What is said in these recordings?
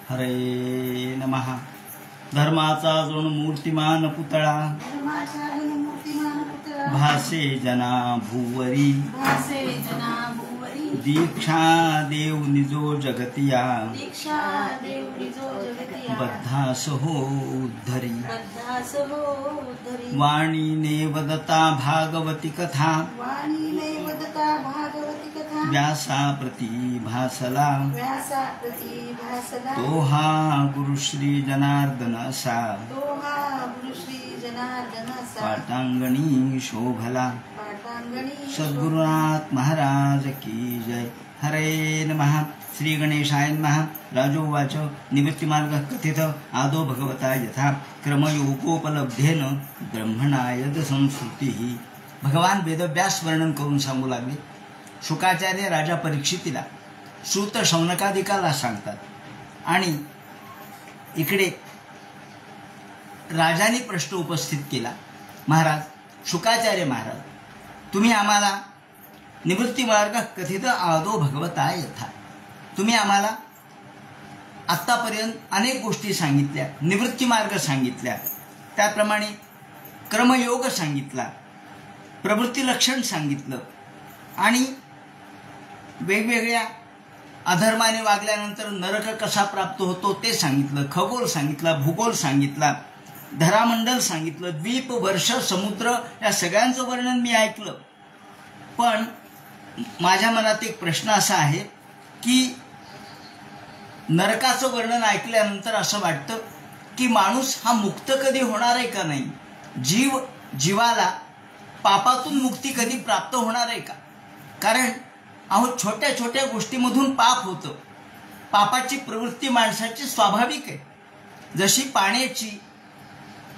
हरे नमः। धर्माचा जणू मूर्तिमान पुतळा भासे जना भुवरी दीक्षा देव निजो जगतिया बद्धास हो उद्धरी वाणीने वदता भागवती कथा व्यासा प्रति भासला तो हा गुरुश्री जनार्दन असा पाटांगणी शोभला। सद्गुरुनाथ महाराज की जय। हरे नमः। श्री गणेशाय नमः। राजोवाच निवृत्तिमार्ग कथित आदो भगवता यथा क्रमयोगोपलब्धेन ब्रह्मणायद संस्कृती। भगवान वेदव्यास वर्णन करून सांगू लागले। शुकाचार्य राजा परीक्षितीला सूत शौनकादिकाला सांगतात आणि इकडे राजाने प्रश्न उपस्थित केला, महाराज शुकाचार्य महाराज, तुम्ही आम्हाला निवृत्ती मार्ग कथित आदो भगवता यथा, तुम्ही आम्हाला आत्तापर्यंत अनेक गोष्टी सांगितल्या, निवृत्ती मार्ग सांगितल्या, त्याप्रमाणे क्रमयोग सांगितला, प्रवृत्ती लक्षण सांगितलं आणि वेगवेगळ्या अधर्माने वागल्यानंतर नरक कसा प्राप्त होतो ते सांगितलं, खगोल सांगितला, भूगोल सांगितला, धरामंडल सांगितलं, द्वीप, वर्ष, समुद्र या सगळ्यांचं वर्णन मी ऐकलं। पण माझ्या मनात एक प्रश्न असा आहे की नरकाचं वर्णन ऐकल्यानंतर असं वाटतं की माणूस हा मुक्त कधी होणार आहे का नाही, जीवाला पापातून मुक्ती कधी प्राप्त होणार आहे का? कारण अहो छोट्या छोट्या गोष्टीमधून पाप होतं। पापाची प्रवृत्ती माणसाची स्वाभाविक आहे। जशी पाण्याची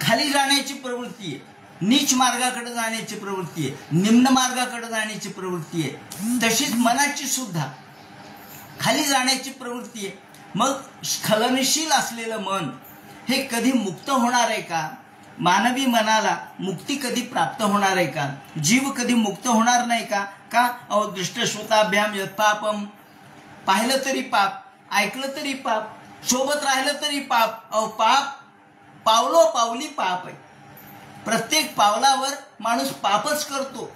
खाली जाण्याची प्रवृत्ती आहे, नीच मार्गाकडे जाण्याची प्रवृत्ती आहे, निम्न मार्गाकडे जाण्याची प्रवृत्ती आहे, तशीच मनाची सुद्धा खाली जाण्याची प्रवृत्ती आहे। मग स्खलनशील असलेलं मन हे कधी मुक्त होणार आहे का? मानवी मनाला मुक्ती कधी प्राप्त होणार आहे का? जीव कधी मुक्त होणार नाही का? का अहो दृष्टश्रोताभ्याम यत्पापम, पाहिलं तरी पाप, ऐकलं तरी पाप, सोबत राहिलं तरी पाप। अहो पाप पावलो पावली पाप आहे। प्रत्येक पावलावर माणूस पापच करतो,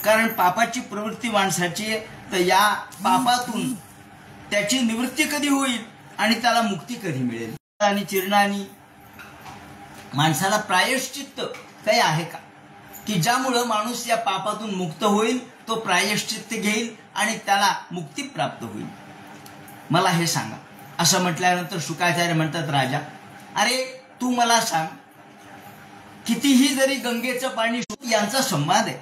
कारण पापाची प्रवृत्ती माणसाची आहे। तर या पापातून त्याची निवृत्ती कधी होईल आणि त्याला मुक्ती कधी मिळेल? आणि चिरणानी माणसाला प्रायश्चित्त काही आहे का की ज्यामुळं माणूस या पापातून मुक्त होईल, तो प्रायश्चित्त घेईल आणि त्याला मुक्ती प्राप्त होईल? मला हे सांगा। असं म्हटल्यानंतर शुकाचार्य म्हणतात, राजा अरे तू मला सांग, कितीही जरी गंगेचं पाणी यांचा संवाद आहे,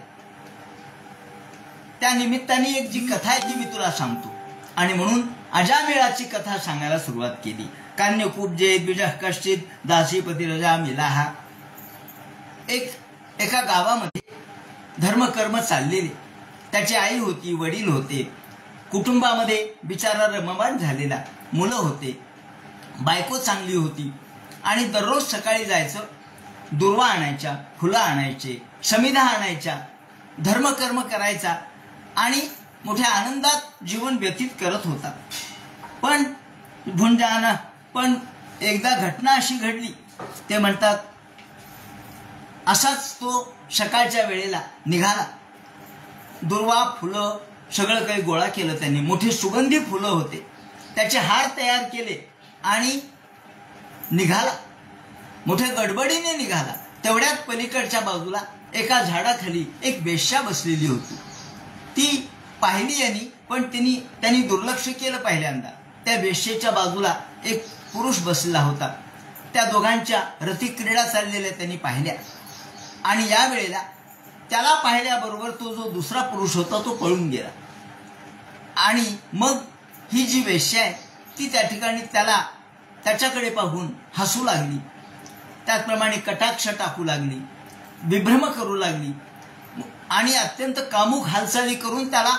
त्या निमित्ताने एक जी कथा आहे ती मी तुला सांगतो। आणि म्हणून अजामेळाची कथा सांगायला सुरुवात केली। कान्यकुब्जे द्विजः कश्चित दासीपती रजा मिलाहा। एका गावामध्ये धर्मकर्म चाललेले, त्याची आई होती, वडील होते, कुटुंबामध्ये बिचारा रममाण झालेला, मुलं होते, बायको चांगली होती आणि दररोज सकाळी जायचं, दुर्वा आणायच्या, फुलं आणायचे, समिधा आणायच्या, धर्मकर्म करायचा आणि मोठ्या आनंदात जीवन व्यतीत करत होता। पण एकदा घटना अशी घडली, ते म्हणतात असाच तो सकाळच्या वेळेला निघाला, दुर्वा फुलं सगळं काही गोळा केलं त्यांनी, मोठी सुगंधी फुलं होते, त्याचे हार तयार केले आणि निघाला, मोठ्या गडबडीने निघाला। तेवढ्यात पलीकडच्या बाजूला एका झाडाखाली एक वेश्या बसलेली होती। ती पाहिली यांनी, पण त्यांनी दुर्लक्ष केलं पहिल्यांदा। त्या वेश्येच्या बाजूला एक पुरुष बसलेला होता। त्या दोघांच्या रतिक्रीडा चाललेल्या त्यांनी पाहिल्या आणि या वेळेला त्याला पाहिल्याबरोबर तो जो दुसरा पुरुष होता तो पळून गेला। आणि मग ही जी वेश्या आहे ती त्या ठिकाणी त्याच्याकडे पाहून हसू लागली, त्याचप्रमाणे कटाक्ष टाकू लागली, विभ्रम करू लागली आणि अत्यंत कामुक हालचाली करून त्याला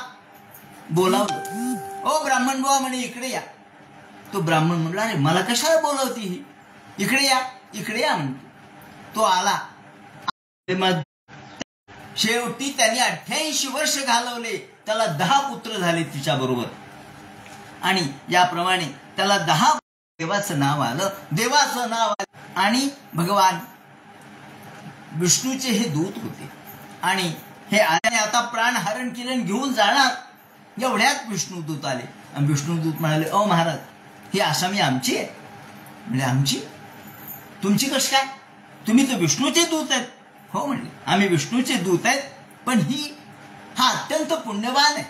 बोलावलं। ओ ब्राह्मण बुवा म्हणे, इकडे या। तो ब्राह्मण म्हणला, अरे मला कशाला बोलवती ही, इकडे या, इकडे या म्हणतो। तो आला। शेवटी त्यांनी 88 वर्ष घालवले, त्याला 10 पुत्र झाले तिच्याबरोबर आणि याप्रमाणे त्याला 10 देवाचं नाव आलं, देवाचं नाव आलं आणि भगवान विष्णूचे हे दूत होते आणि हे आल्याने आता प्राण हरण केले आणि घेऊन जाणार. एवढ्यात विष्णुदूत आले आणि विष्णुदूत म्हणाले, अ महाराज, ही आसामी आमची आहे. म्हणजे आमची? तुमची कशी काय? तुम्ही तर विष्णूचे दूत आहेत. हो म्हणले, आम्ही विष्णूचे दूत आहेत, पण हा अत्यंत पुण्यवान आहे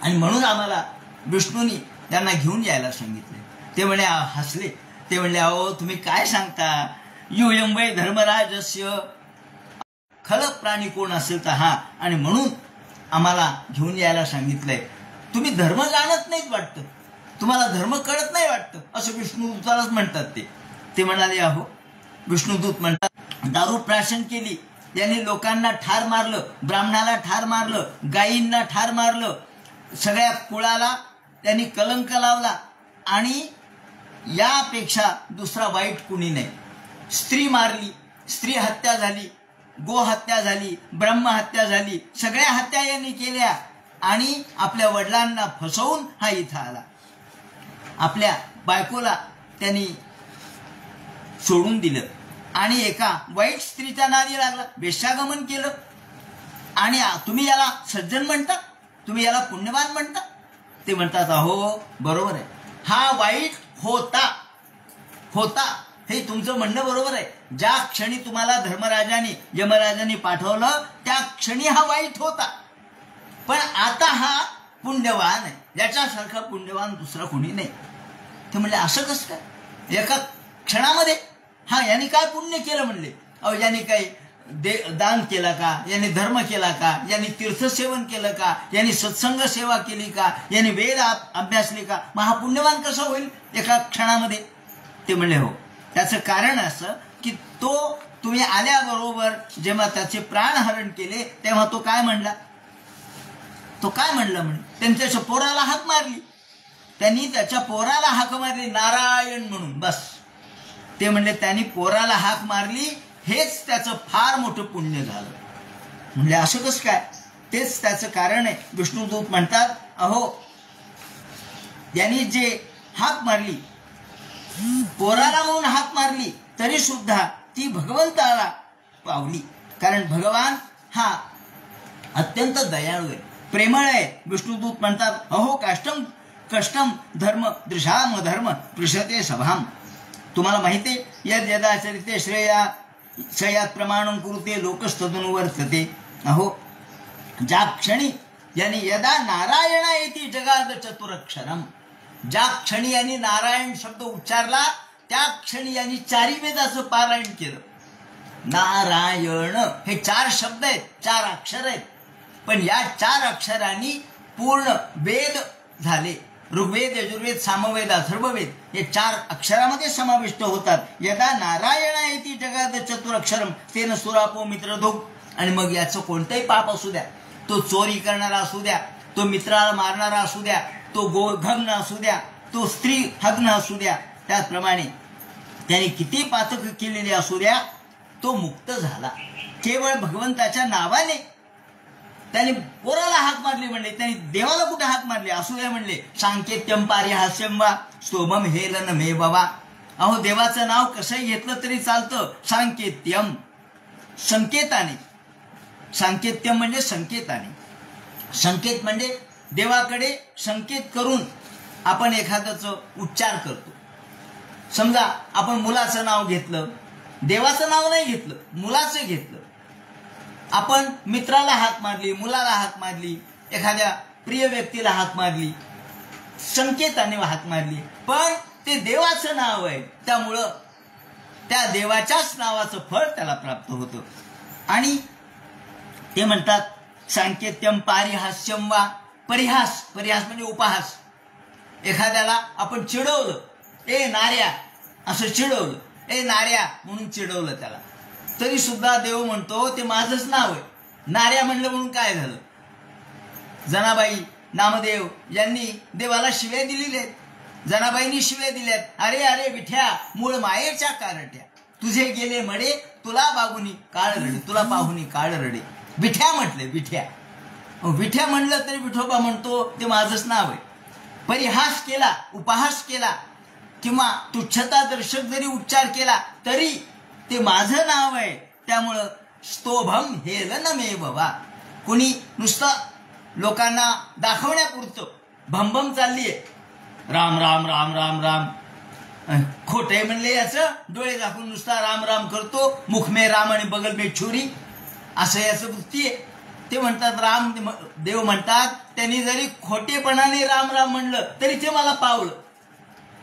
आणि म्हणून आम्हाला विष्णूनी त्यांना घेऊन यायला सांगितले. ते म्हणे, हसले. ते म्हणले, अहो तुम्ही काय सांगता, यूयं वै धर्मराजस्य, खल प्राणी कोण असेल तर हा, आणि म्हणून आम्हाला घेऊन यायला सांगितलंय. तुम्ही धर्म जाणत नाहीत वाटतं, तुम्हाला धर्म कळत नाही वाटतं, असं विष्णुदूतालाच म्हणतात. ते म्हणाले, अहो विष्णुदूत म्हणतात, दारू प्राशन केली, यांनी लोकांना ठार मारलं, ब्राह्मणाला ठार मारलं, गायींना ठार मारलं, सगळ्या कुळाला त्यांनी कलंक लावला आणि यापेक्षा दुसरा वाईट कुणी नाही. स्त्री मारली, स्त्री हत्या झाली, गो हत्या झाली, ब्रह्म हत्या झाली, सगळ्या हत्या यांनी केल्या आणि आपल्या वडिलांना फसवून हा इथं आला. आपल्या बायकोला त्यांनी सोडून दिलं आणि एका वाईट स्त्रीच्या नादी लागला, वेश्यागमन केलं. आणि तुम्ही याला सज्जन म्हणता, तुम्ही याला पुण्यवान म्हणता? ते म्हणतात, अहो बरोबर आहे, हा वाईट होता, हे तुमचं म्हणणं बरोबर आहे. ज्या क्षणी तुम्हाला धर्मराजाने यमराजाने पाठवलं त्या क्षणी हा वाईट होता, पण आता हा पुण्यवान आहे, याच्यासारखा पुण्यवान दुसरा कोणी नाही. ते म्हणले, असं कसं काय? एका क्षणामध्ये हा याने काय पुण्य केलं म्हणले? अहो याने काही दान केला का, याने धर्म केला का, याने तीर्थसेवन केलं का, याने सत्संग सेवा केली का, याने वेद अभ्यासले का, मग हा पुण्यवान कसा होईल एका क्षणामध्ये? ते म्हणले, हो, त्याचं कारण असं की तुम्ही आल्याबरोबर जेव्हा त्याचे प्राण हरण केले तेव्हा तो काय म्हणला म्हणे, त्यांच्या पोराला हाक मारली, त्यांनी त्याच्या पोराला हाक मारली नारायण म्हणून, बस. ते म्हणले, त्यांनी पोराला हाक मारली, हेच त्याचं फार मोठं पुण्य झालं. म्हणले, असं कसं काय? तेच त्याचं कारण आहे. विष्णुदूत म्हणतात, अहो यांनी जे हाक मारली, पोराला म्हणून हाक मारली, तरी सुद्धा ती भगवंताला पावली. कारण भगवान हा अत्यंत दयाळू आहे, प्रेमळ आहे. विष्णुदूत म्हणतात, अहो कष्टम धर्म दृशाम धर्म पृषते सभाम. तुम्हाला माहिती आहे, यद यदाचरिते श्रेयात प्रमाणं कुरुते लोकस्तदनुवर्तते. अहो ज्या क्षणी यांनी यदा नारायणा येती जगाद चतुरक्षरम, ज्या क्षणी यांनी नारायण शब्द उच्चारला त्या क्षणी यांनी चारी वेदाचं पारायण केलं. नारायण हे 4 शब्द आहेत, 4 अक्षर आहेत, पण या 4 अक्षरांनी पूर्ण वेद झाले. ऋग्वेद, यजुर्वेद, सामवेद, अथर्ववेद हे 4 अक्षरामध्ये समाविष्ट होतात. यदा नारायणा येती जगाद चतुरक्षरम तेन सुरापो मित्रधोग. आणि मग याचं कोणतंही पाप असू द्या, तो चोरी करणारा असू द्या, तो मित्राला मारणारा असू द्या, तो गोघग्न असू द्या, तो स्त्री हग्न असू द्या, त्याचप्रमाणे त्याने किती पातक केलेले असू द्या, तो मुक्त झाला. केवळ भगवंताच्या नावाने त्याने पोराला हाक मारली म्हणले, त्याने देवाला कुठे हाक मारली? असू द्या म्हणले. सांकेत्यम पारिहास्यम वा स्तोमम हेलन मे बाबा. अहो देवाचं नाव कसंही घेतलं तरी चालतं. सांकेत्यम संकेताने, सांकेत्यम म्हणजे संकेताने. संकेत म्हणजे देवाकडे संकेत करून आपण एखाद्याचं उच्चार करतो. समजा आपण मुलाचं नाव घेतलं, देवाचं नाव नाही घेतलं, मुलाचं घेतलं. आपण मित्राला हाक मारली, मुलाला हाक मारली, एखाद्या प्रिय व्यक्तीला हाक मारली, संकेताने हाक मारली, पण ते देवाचं नाव आहे, त्यामुळं त्या देवाच्याच नावाचं फळ त्याला प्राप्त होतं. आणि ते म्हणतात सांकेत्यम पारिहास्यम वा. परिहास, परिहास म्हणजे उपहास. एखाद्याला आपण चिडवलं, ए नार्या असं चिडवलं, ए नार्या म्हणून चिडवलं त्याला, तरी सुद्धा देव म्हणतो ते माझंच नाव आहे. नार्या म्हणलं म्हणून काय झालं? जनाबाई नामदेव यांनी देवाला शिव्या दिलेल्या आहेत. जनाबाईंनी शिव्या दिल्यात, अरे अरे विठ्या मूळ मायेच्या कारट्या, तुझे गेले मडे तुला बागुनी काळ रडे, तुला पाहुनी काळ रडे. विठ्या म्हटले, विठ्या. विठ्या म्हणलं तरी विठोबा म्हणतो ते माझंच नाव आहे. परिहास केला, उपहास केला, किंवा तुच्छता दर्शक जरी उच्चार केला तरी ते माझं नाव आहे, त्यामुळं स्तोभम हेलन मे बाबा. कुणी नुसतं लोकांना दाखवण्यापुरतं भमभम चाललीये, राम राम राम राम राम, खोटे म्हणले याचं, डोळे दाखवून नुसता राम राम करतो, मुख में राम आणि बगल में छुरी, असं याचं वृत्ती आहे. ते म्हणतात राम देव म्हणतात त्यांनी जरी खोटेपणाने राम राम म्हणलं तरी ते मला पावलं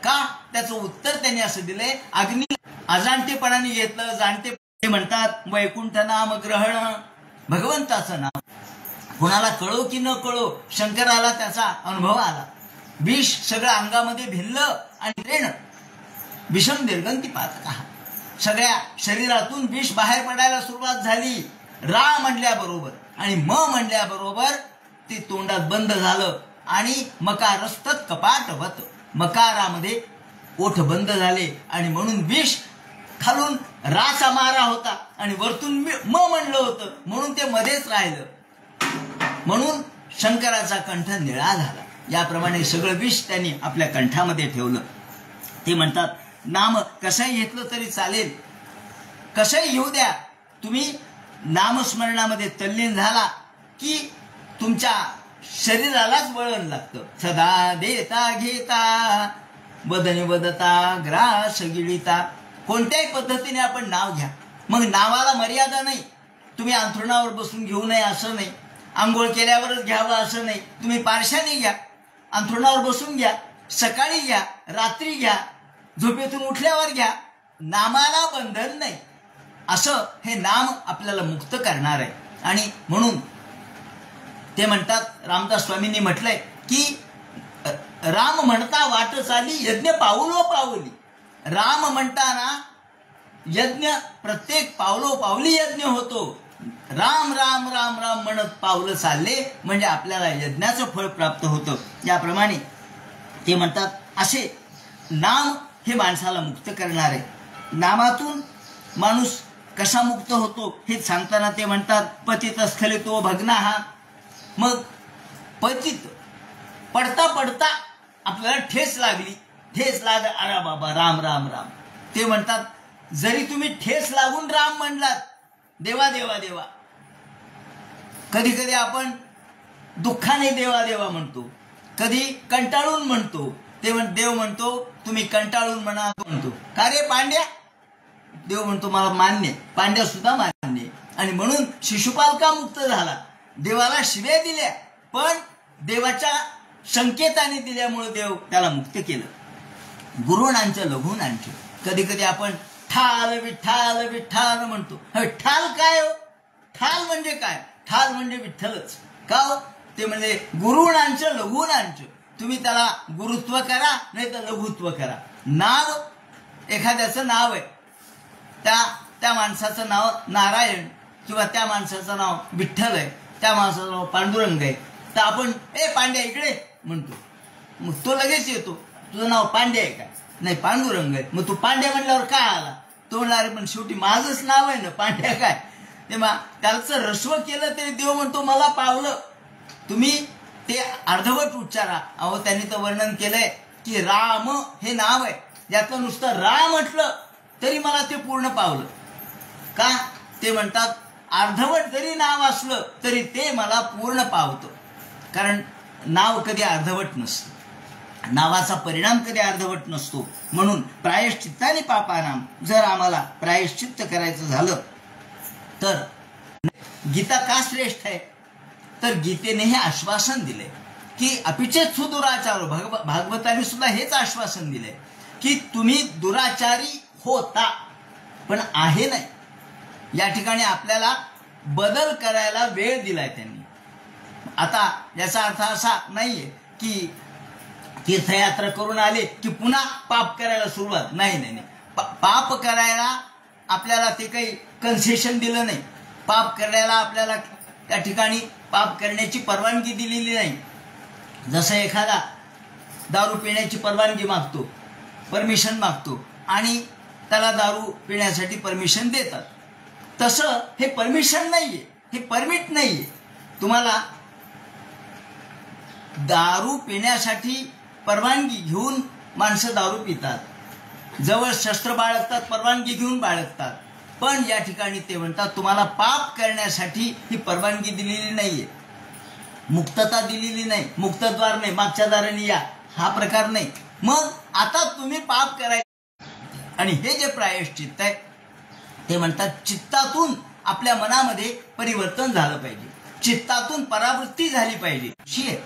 का. त्याचं उत्तर त्यांनी असं दिलंय, अग्नी अजाणतेपणाने घेतलं, जाणते म्हणतात वैकुंठ नाम ग्रहण, भगवंताचं नाम कुणाला कळो की न कळो शंकराला त्याचा अनुभव आला. विष सगळं अंगामध्ये भिनलं आणि त्रेण विषम निर्गंती पाहत सगळ्या शरीरातून विष बाहेर पडायला सुरुवात झाली. रा म्हणल्याबरोबर आणि म म्हणल्याबरोबर ते तोंडात बंद झालं आणि मकारस्तत कपाटवत, मकारामध्ये ओठ बंद झाले आणि म्हणून विष खालून राचा मारा होता आणि वरतून म म्हणलं होतं म्हणून ते मध्येच राहिलं, म्हणून शंकराचा कंठ निळा झाला. याप्रमाणे सगळं विष त्यांनी आपल्या कंठामध्ये ठेवलं. ते म्हणतात नाम कसंही घेतलं तरी चालेल, कसंही घेऊ द्या, तुम्ही नामस्मरणामध्ये तल्लीन झाला की तुमच्या शरीरालाच वळण लागतं. सदा देता घेता वदनी वदता ग्रास गिळिता, कोणत्याही पद्धतीने आपण नाव घ्या. मग नावाला मर्यादा नाही, तुम्ही अंथरुणावर बसून घेऊ नये असं नाही, आंघोळ केल्यावरच घ्यावं असं नाही, तुम्ही पारशाने घ्या, अंथरुणावर बसून घ्या, सकाळी घ्या, रात्री घ्या, झोपेतून उठल्यावर घ्या, नामाला बंधन नाही. असं हे नाम आपल्याला मुक्त करणार आहे. आणि म्हणून ते म्हणतात, रामदास स्वामींनी म्हटलंय की राम म्हणता वाट चाली यज्ञ पाऊलो पावली. राम म्हणताना यज्ञ प्रत्येक पावलो पावली यज्ञ होतो. राम राम राम राम म्हणत पावलं चालले म्हणजे आपल्याला यज्ञाचं फळ प्राप्त होतं. याप्रमाणे ते म्हणतात असे नाम हे माणसाला मुक्त करणार आहे. नामातून माणूस कसा मुक्त होतो हे सांगताना ते म्हणतात पतित स्खलितो भग्नाहा. मग पतित पडता पडता आपल्याला ठेस लागली, ठेस लाग, अरे बाबा राम राम राम. ते म्हणतात जरी तुम्ही ठेस लागून राम म्हणलात, देवा देवा देवा, कधी कधी आपण दुःखाने देवा देवा म्हणतो, कधी कंटाळून म्हणतो. देव म्हणतो तुम्ही कंटाळून म्हणा म्हणतो, का रे पांड्या. देव म्हणतो मला मान्य, पांड्या सुद्धा मान्य. आणि म्हणून शिशुपाल का मुक्त झाला, देवाला शिव्या दिल्या पण देवाच्या संकेताने दिल्यामुळे देव त्याला मुक्त केलं. गुरुणांचं लघुणांचं, कधी कधी आपण ठाल विठ्ठाल विठ्ठाल म्हणतो. ठाल काय हो, ठाल म्हणजे काय, ठाल म्हणजे विठ्ठलच का हो. ते म्हणजे गुरुणांचं लघुणांचं, तुम्ही त्याला गुरुत्व करा नाही तर लघुत्व करा. नाव एखाद्याचं नाव आहे, त्या माणसाचं नाव नारायण किंवा त्या माणसाचं नाव विठ्ठल आहे, त्या माणसाचं नाव पांडुरंग आहे, तर आपण ए पांड्या इकडे म्हणतो, मग तो लगेच येतो. तुझं नाव पांड्या आहे का, नाही पांडुरंग आहे. मग तू पांड्या म्हणल्यावर काय आला, तो म्हणणार पण शेवटी माझंच नाव आहे ना पांड्या काय. तेव्हा त्याचं रस्व केलं तरी देव म्हणतो मला पावलं. तुम्ही ते अर्धवट उच्चारा. अहो त्यांनी तर वर्णन केलंय की राम हे नाव आहे, ज्याचं नुसतं राम म्हटलं तरी मला ते पूर्ण पावलं. का ते म्हणतात अर्धवट जरी नाव असलं तरी ते मला पूर्ण पावतं. कारण नाव कधी अर्धवट नसतं, नावाचा परिणाम कधी अर्धवट नसतो. म्हणून प्रायश्चित्ताने पापानाम, जर आम्हाला प्रायश्चित्त करायचं झालं तर गीता का श्रेष्ठ आहे, तर गीतेने हे आश्वासन दिले की अपिचेत सुदुराचार. भागवताने सुद्धा हेच आश्वासन दिले की तुम्ही दुराचारी होता पण आहे नाही. या ठिकाणी आपल्याला बदल करायला वेळ दिलाय त्यांनी. आता याचा अर्थ असा नाहीये की तीर्थयात्रा करून आले की पुन्हा पाप करायला सुरुवात, नाही नाही नाही. पाप करायला आपल्याला ते काही कन्सेशन दिलं नाही. पाप करायला आपल्याला त्या ठिकाणी पाप करण्याची परवानगी दिलेली नाही. जसं एखादा दारू पिण्याची परवानगी मागतो, परमिशन मागतो आणि त्याला दारू पिण्यासाठी परमिशन देतात, तसं हे परमिशन नाहीये, हे परमिट नाहीये. तुम्हाला दारू पिण्यासाठी परवानगी घेऊन माणसं दारू पितात, जवळ शस्त्र बाळगतात, परवानगी घेऊन बाळगतात. पण या ठिकाणी ते म्हणतात तुम्हाला पाप करण्यासाठी ही परवानगी दिलेली नाहीये, मुक्तता दिलेली नाही, मुक्तद्वार नाही, मागच्या दाराने या, हा प्रकार नाही. मग आता तुम्ही पाप करायचे. आणि हे जे प्रायश्चित्त आहे ते म्हणतात चित्तातून आपल्या मनामध्ये परिवर्तन झालं पाहिजे, चित्तातून परावृत्ती झाली पाहिजे.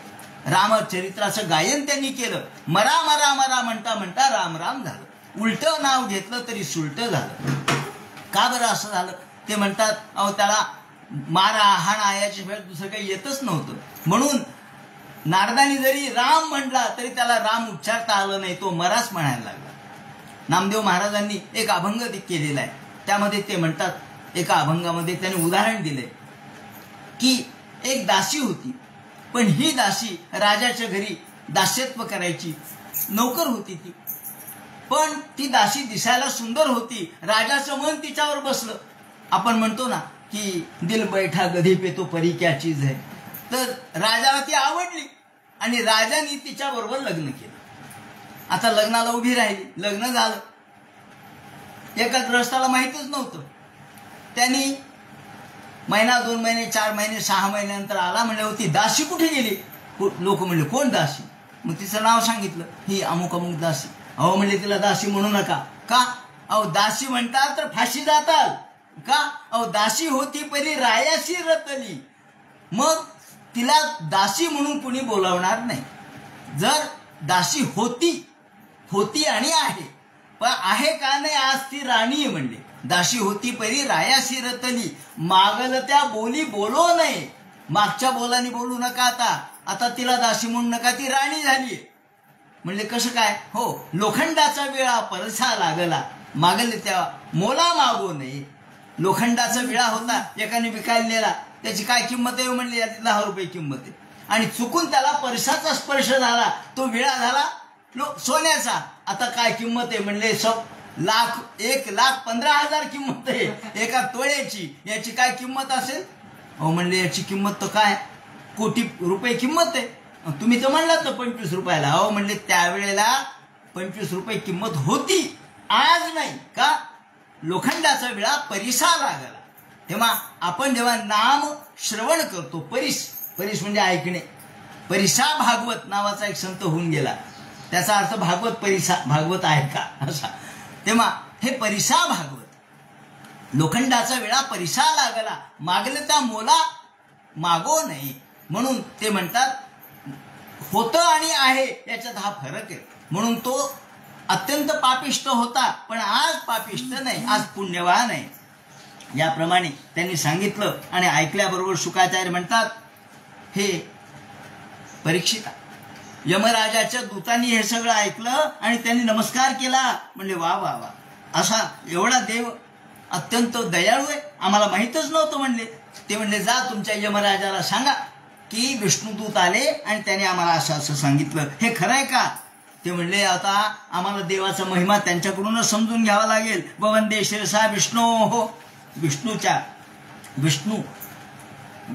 रामचरित्राचं गायन त्यांनी केलं. मरा मरा मरा म्हणता म्हणता राम राम झालं. उलटं नाव घेतलं तरी सुलट झालं. का बरं असं झालं? ते म्हणतात अहो त्याला मारा हाणा याच्याशिवाय दुसरं काही येतच नव्हतं. म्हणून नारदानी जरी राम म्हटला तरी त्याला राम उच्चारता आलं नाही, तो मराच म्हणायला लागला. नामदेव महाराजांनी एक अभंग केलेला आहे, त्यामध्ये ते म्हणतात, एका अभंगामध्ये त्यांनी उदाहरण दिलंय की एक दासी होती, पण ही दासी राजाच्या घरी दास्यत्व करायची, नोकर होती ती. पण ती दासी दिसायला सुंदर होती, राजाचं मन तिच्यावर बसलं. आपण म्हणतो ना की दिल बैठा गधी पे तो परी क्या चीज है. तर राजाला ती आवडली आणि राजाने तिच्या बरोबर लग्न केलं. आता लग्नाला उभी राहिली, लग्न झालं. एका गृहस्थाला माहितच नव्हतं. त्यांनी महिना 2 महिने 4 महिने 6 महिन्यानंतर आला. म्हणले होती दासी कुठे गेली? लोक म्हणले कोण दासी? मग तिचं नाव सांगितलं, ही अमुक अमुक दासी. अहो म्हणले तिला दासी म्हणू नका. का? अहो दासी म्हणतात तर फाशी जाताल का? अहो दासी होती परी रायाशी रतली, मग तिला दासी म्हणून कुणी बोलावणार नाही. जर दासी होती आणि आहे, पण आहे का नाही आज ती राणी आहे. म्हणले दासी होती परी रायाशी रतली, मागल त्या बोली बोलो नये. मागच्या बोलानी बोलू नका. आता तिला दासी म्हणू नका, ती राणी झाली. म्हणले कसं काय? हो, लोखंडाचा विळा परसा लागला, मागल त्या मोला मागू नये. लोखंडाचा विळा होता, एकाने विकायला नेला, त्याची काय किंमत आहे? म्हणले 10 रुपये किंमत आहे. आणि चुकून त्याला परसाचा स्पर्श झाला, तो विळा झाला सोन्याचा. आता काय किंमत आहे? म्हणले 1,15,000 किंमत आहे एका तोळ्याची. याची काय किंमत असेल? अहो म्हणले याची किंमत तर काय कोटी रुपये किंमत आहे. तुम्ही तर म्हणलात तर 25 रुपयाला. अहो म्हणले त्यावेळेला 25 रुपये किंमत होती, आज नाही. का? लोखंडाचा विळा परिसा लागला. तेव्हा आपण जेव्हा नाम श्रवण करतो, परिस म्हणजे ऐकणे. परिसा भागवत नावाचा एक संत होऊन गेला, त्याचा अर्थ भागवत परिसा, भागवत आहे का असा. तेव्हा हे परिसा भागवत, लोखंडाचा विळा परिसा लागला, मागले त्या मोला मागो नाही. म्हणून ते म्हणतात होतं आणि आहे याच्यात हा फरक आहे. म्हणून तो अत्यंत पापिष्ट होता, पण आज पापिष्ट नाही, आज पुण्यवान आहे. याप्रमाणे त्यांनी सांगितलं. आणि ऐकल्याबरोबर शुकाचार्य म्हणतात हे परीक्षिता, यमराजाच्या दूतांनी हे सगळं ऐकलं आणि त्यांनी नमस्कार केला. म्हणले वा वा वा, असा एवढा देव अत्यंत दयाळू आहे, आम्हाला माहीतच नव्हतं. म्हणले ते म्हणले जा तुमच्या यमराजाला सांगा की विष्णुदूत आले आणि त्याने आम्हाला असं असं सांगितलं. हे खरं आहे का? ते म्हणले आता आम्हाला देवाचा महिमा त्यांच्याकडूनच समजून घ्यावा लागेल. वंदे शिरसा विष्णू हो. विष्णू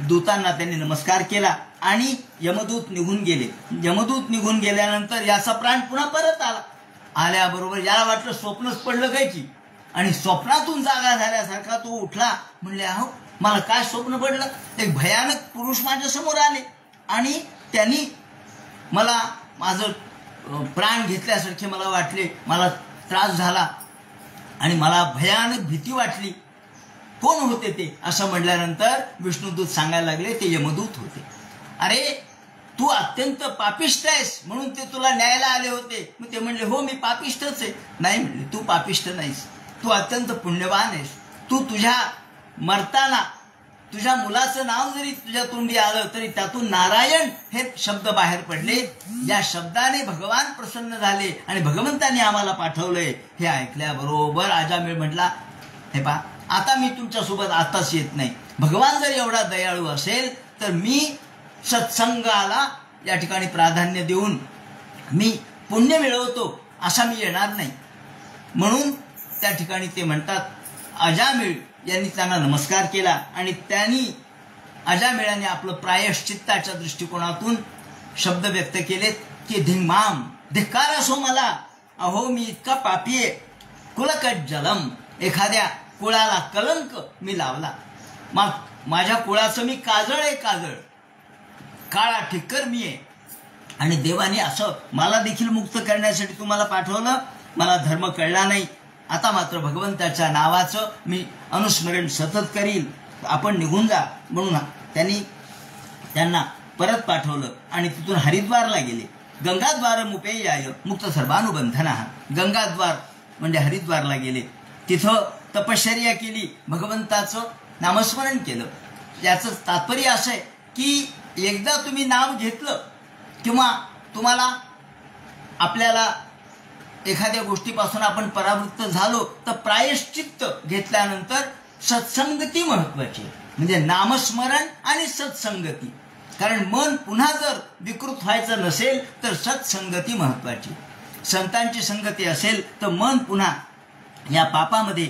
दूतांना त्यांनी नमस्कार केला आणि यमदूत निघून गेले. यमदूत निघून गेल्यानंतर याचा प्राण पुन्हा परत आला. आल्याबरोबर याला वाटलं स्वप्नच पडलं काय की, आणि स्वप्नातून जागा झाल्यासारखा तो उठला. म्हणले अहो मला काय स्वप्न पडलं? एक भयानक पुरुष माझ्या समोर आले आणि त्यांनी मला माझं प्राण घेतल्यासारखे मला वाटले, मला त्रास झाला आणि मला भयानक भीती वाटली. कोण होते ते? असं म्हटल्यानंतर विष्णुदूत सांगायला लागले ते यमदूत होते. अरे तू अत्यंत पापिष्ट आहेस म्हणून ते तुला न्यायला आले होते. मग ते म्हणले हो मी पापिष्टच आहे. नाही म्हणले तू पापिष्ट नाहीस, तू अत्यंत पुण्यवान आहेस. तू तुझ्या मरताना तुझ्या मुलाचं नाव जरी तुझ्या तोंडी आलं तरी त्यातून नारायण हे शब्द बाहेर पडले. या शब्दाने भगवान प्रसन्न झाले आणि भगवंतांनी आम्हाला पाठवलंय. हे ऐकल्याबरोबर अजामिळ म्हटला हे पा आता मी तुमच्यासोबत आताच येत नाही. भगवान जर एवढा दयाळू असेल तर मी सत्संगाला या ठिकाणी प्राधान्य देऊन मी पुण्य मिळवतो असा मी येणार नाही. म्हणून त्या ठिकाणी ते म्हणतात अजामिळ यांनी त्यांना नमस्कार केला आणि त्यांनी अजामिळाने आपलं प्रायश्चित्ताच्या दृष्टिकोनातून शब्द व्यक्त केलेत की धिंगमाम धिक्कार असो मला, अहो मी इतका पापी आहे. कुलकट जलम, एखाद्या कुळाला कलंक मी लावला. मग माझ्या कुळाचं मी काजळ आहे, काजळ, काळा ठिक्कर मी आहे. आणि देवाने असं मला देखील मुक्त करण्यासाठी तुम्हाला पाठवलं. मला धर्म कळला नाही. आता मात्र भगवंताच्या नावाचं मी अनुस्मरण सतत करील. आपण निघून जा म्हणून त्यांना परत पाठवलं आणि तिथून हरिद्वारला गेले. गंगाद्वार उपेयाय मुक्त सर्वानुबंधना. गंगाद्वार म्हणजे हरिद्वारला गेले. तिथं तपश्चर्या केली, भगवंताचं नामस्मरण केलं. याचं तात्पर्य असं आहे की एकदा तुम्ही नाम घेतलं किंवा तुम्हाला आपल्याला एखाद्या गोष्टीपासून आपण परावृत्त झालो तर प्रायश्चित्त घेतल्यानंतर सत्संगती महत्वाची. म्हणजे नामस्मरण आणि सत्संगती. कारण मन पुन्हा जर विकृत व्हायचं नसेल तर सत्संगती महत्वाची. संतांची संगती असेल तर मन पुन्हा या पापामध्ये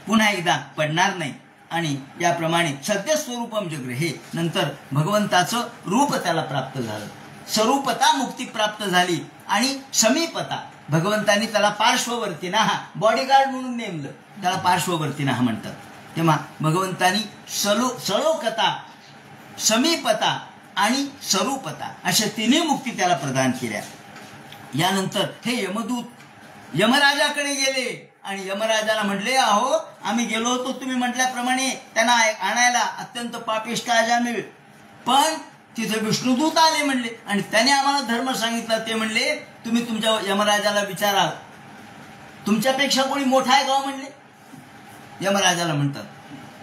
पुन्हा एकदा पडणार नाही. आणि याप्रमाणे सत्यस्वरूपम जगृहे, नंतर भगवंताचं रूप त्याला प्राप्त झालं. स्वरूपता मुक्ती प्राप्त झाली आणि समीपता, भगवंतांनी त्याला पार्श्ववर्तीना, बॉडीगार्ड म्हणून नेमलं, त्याला पार्श्ववर्तीना म्हणतात. तेव्हा भगवंतांनी सलोकता, समीपता आणि स्वरूपता अशा तिन्ही मुक्ती त्याला प्रदान केल्या. यानंतर हे यमदूत यमराजाकडे गेले आणि यमराजाला म्हटले, अहो आम्ही गेलो होतो तुम्ही म्हटल्याप्रमाणे त्यांना आणायला, अत्यंत पापिष्ट अजामिळ, पण तिथे विष्णुदूत आले म्हणले आणि त्याने आम्हाला धर्म सांगितला. ते म्हणले तुम्ही तुमच्या यमराजाला विचारा, तुमच्यापेक्षा कोणी मोठा आहे का म्हणले. यमराजाला म्हणतात,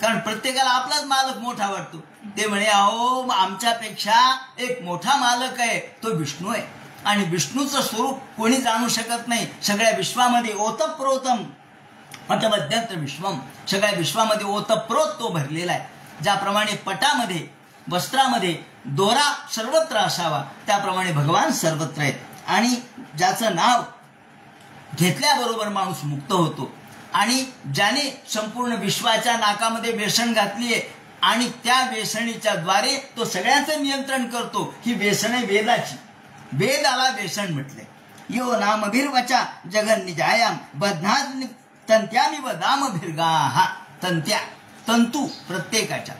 कारण प्रत्येकाला आपलाच मालक मोठा वाटतो. ते म्हणे, अहो आमच्यापेक्षा एक मोठा मालक आहे, तो विष्णू आहे. आणि विष्णूचं स्वरूप कोणी जाणू शकत नाही. सगळ्या विश्वामध्ये ओतप्रोतम अतमध्यंत विश्वम, सगळ्या विश्वामध्ये ओतप्रोत तो भरलेला आहे. ज्याप्रमाणे पटामध्ये, वस्त्रामध्ये दोरा सर्वत्र असावा, त्याप्रमाणे भगवान सर्वत्र आहेत. आणि ज्याचं नाव घेतल्याबरोबर माणूस मुक्त होतो. आणि ज्याने संपूर्ण विश्वाच्या नाकामध्ये व्यसन घातली आहे आणि त्या व्यसनीच्या द्वारे तो सगळ्यांचं नियंत्रण करतो. ही व्यसन आहे वेदाची. वेदाला व्यसन म्हटलंय. यो नामभिर्वचा जगन्निजायाम बध्नात् तंत्यामिव दामभिर्गाः. तंत्या, तंतू प्रत्येकाच्या,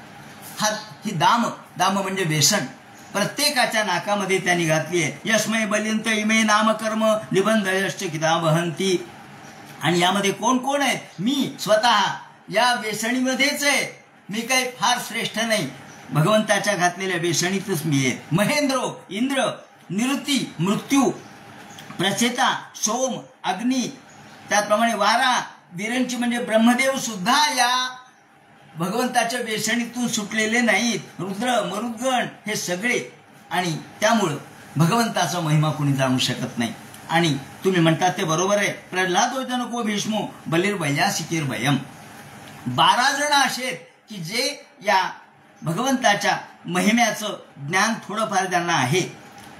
ही दाम म्हणजे व्यसन प्रत्येकाच्या नाकामध्ये त्यांनी घातली आहे. यस्मै बलिंत इमे नामकर्म निबंधयश्च किता वहंती. आणि यामध्ये कोण कोण आहेत? मी स्वतः या व्यसनीमध्येच आहे. मी काही फार श्रेष्ठ नाही, भगवंताच्या घातलेल्या व्यसनीतच मी आहे. महेंद्रो, इंद्र, निवृत्ती, मृत्यू, प्रचेता, सोम, अग्नी, त्याप्रमाणे वारा, विरंची म्हणजे ब्रह्मदेव सुद्धा या भगवंताच्या व्यसनीतून सुटलेले नाहीत. रुद्र, मरुद्गण हे सगळे. आणि त्यामुळं भगवंताचा महिमा कोणी जाणू शकत नाही. आणि तुम्ही म्हणतात ते बरोबर आहे. प्रल्हादो जनको भीष्मो बलिर्वैयासिकीर्भयम. 12 जण असे आहेत की जे या भगवंताच्या महिम्याचं ज्ञान थोडंफार ज्यांना आहे.